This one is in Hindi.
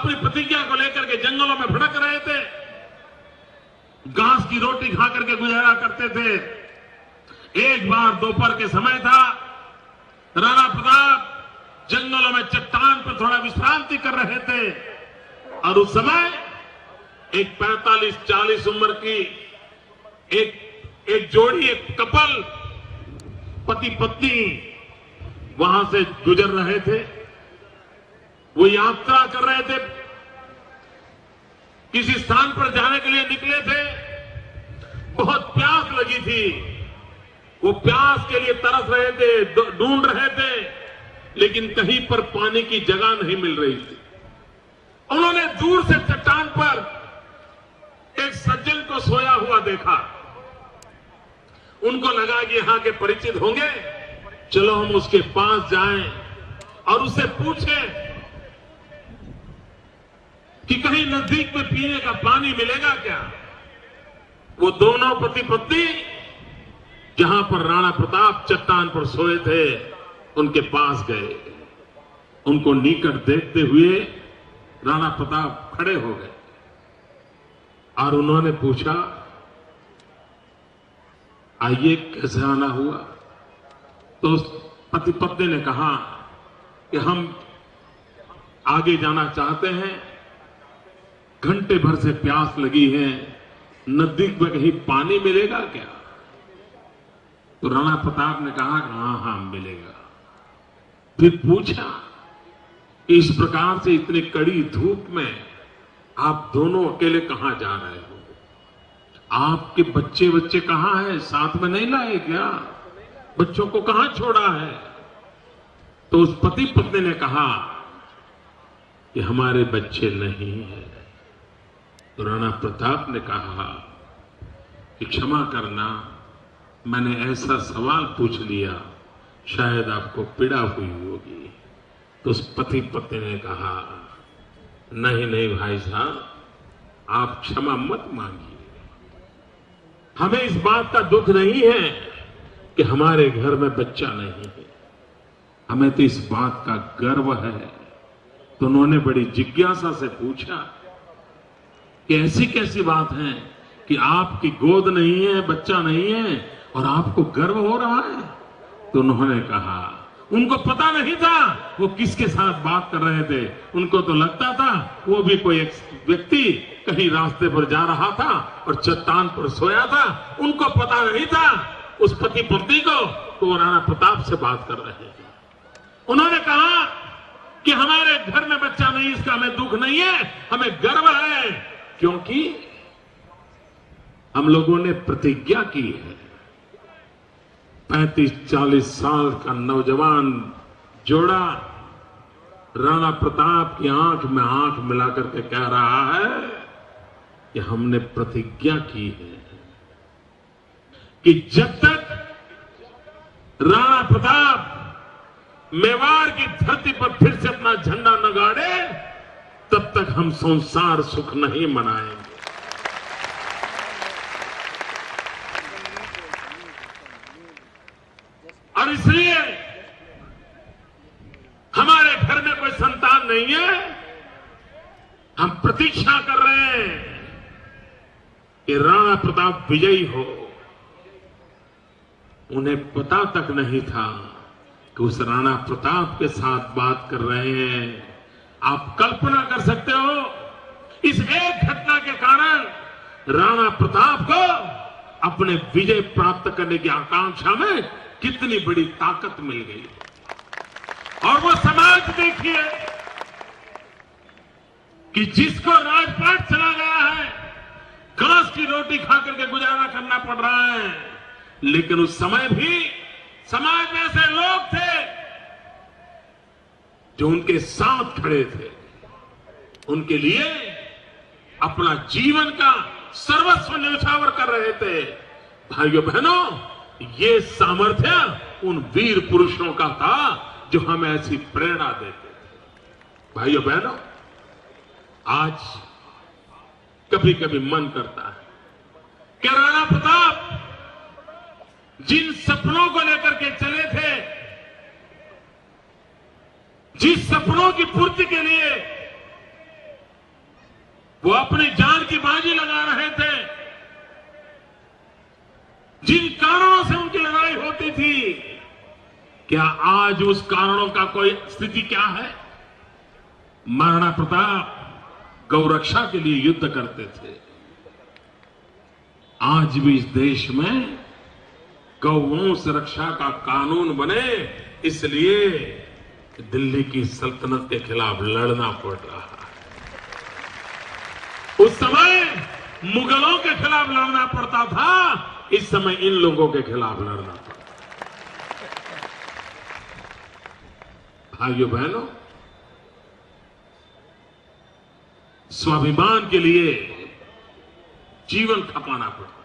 अपनी प्रतिज्ञा को लेकर के जंगलों में भटक रहे थे, घास की रोटी खा करके गुजारा करते थे। एक बार दोपहर के समय था, राणा प्रताप जंगलों में चट्टान पर थोड़ा विश्रांति कर रहे थे और उस समय एक 45-40 उम्र की एक जोड़ी, एक कपल, पति पत्नी वहां से गुजर रहे थे। वो यात्रा कर रहे थे, किसी स्थान पर जाने के लिए निकले थे। बहुत प्यास लगी थी, वो प्यास के लिए तरस रहे थे, ढूंढ रहे थे, लेकिन कहीं पर पानी की जगह नहीं मिल रही थी। उन्होंने दूर से चट्टान पर एक सज्जन को सोया हुआ देखा। उनको लगा कि यहां के परिचित होंगे, चलो हम उसके पास जाएं और उससे पूछें कि कहीं नजदीक में पीने का पानी मिलेगा क्या। वो दोनों पति पत्नी जहां पर राणा प्रताप चट्टान पर सोए थे, उनके पास गए। उनको निकट देखते हुए राणा प्रताप खड़े हो गए और उन्होंने पूछा, आइए कैसे आना हुआ। तो उस पति पत्नी ने कहा कि हम आगे जाना चाहते हैं, घंटे भर से प्यास लगी है, नजदीक में कहीं पानी मिलेगा क्या। तो राणा प्रताप ने कहा, हाँ मिलेगा। फिर पूछा, इस प्रकार से इतनी कड़ी धूप में आप दोनों अकेले कहां जा रहे हो, आपके बच्चे कहां हैं, साथ में नहीं लाए क्या, बच्चों को कहां छोड़ा है। तो उस पति पत्नी ने कहा कि हमारे बच्चे नहीं हैं। तो राणा प्रताप ने कहा कि क्षमा करना, मैंने ऐसा सवाल पूछ लिया, शायद आपको पीड़ा हुई होगी। तो उस पति पत्नी ने कहा, नहीं भाई साहब, आप क्षमा मत मांगिए। हमें इस बात का दुख नहीं है कि हमारे घर में बच्चा नहीं है, हमें तो इस बात का गर्व है। तो उन्होंने बड़ी जिज्ञासा से पूछा कि ऐसी कैसी बात है कि आपकी गोद नहीं है, बच्चा नहीं है और आपको गर्व हो रहा है। तो उन्होंने कहा, उनको पता नहीं था वो किसके साथ बात कर रहे थे। उनको तो लगता था वो भी कोई एक व्यक्ति कहीं रास्ते पर जा रहा था और चट्टान पर सोया था। उनको पता नहीं था उस पति पत्नी को तो वो राणा प्रताप से बात कर रहे हैं। उन्होंने कहा कि हमारे घर में बच्चा नहीं, इसका हमें दुख नहीं है, हमें गर्व है, क्योंकि हम लोगों ने प्रतिज्ञा की है। 35-40 साल का नौजवान जोड़ा राणा प्रताप की आंख में आंख मिलाकर के कह रहा है कि हमने प्रतिज्ञा की है कि जब तक राणा प्रताप मेवाड़ की धरती पर फिर से अपना झंडा न गाड़े, तब तक हम संसार सुख नहीं मनाएंगे। और इसलिए हमारे घर में कोई संतान नहीं है, हम प्रतीक्षा कर रहे हैं कि राणा प्रताप विजयी हो। उन्हें पता तक नहीं था कि उस राणा प्रताप के साथ बात कर रहे हैं। आप कल्पना कर सकते हो, इस एक घटना के कारण राणा प्रताप को अपने विजय प्राप्त करने की आकांक्षा में कितनी बड़ी ताकत मिल गई। और वो समाज देखिए कि जिसको राजपाट चला गया है, घास की रोटी खाकर के गुजारा करना पड़ रहा है, लेकिन उस समय भी समाज में ऐसे लोग थे जो उनके साथ खड़े थे, उनके लिए अपना जीवन का सर्वस्व न्यौछावर कर रहे थे। भाइयों बहनों, ये सामर्थ्य उन वीर पुरुषों का था जो हमें ऐसी प्रेरणा देते थे। भाइयों बहनों, आज कभी कभी मन करता है कि राणा प्रताप जिन सपनों को लेकर के चले थे, जिस सपनों की पूर्ति के लिए वो अपनी जान की बाजी लगा रहे थे। जिन कारणों से उनकी लड़ाई होती थी, क्या आज उस कारणों का कोई स्थिति क्या है? महाराणा प्रताप गौरक्षा के लिए युद्ध करते थे। आज भी इस देश में गौवंश रक्षा का कानून बने, इसलिए दिल्ली की सल्तनत के खिलाफ लड़ना पड़ रहा है। उस समय मुगलों के खिलाफ लड़ना पड़ता था, इस समय इन लोगों के खिलाफ लड़ना पड़ता। भाइयों बहनों, स्वाभिमान के लिए जीवन खपाना पड़ता।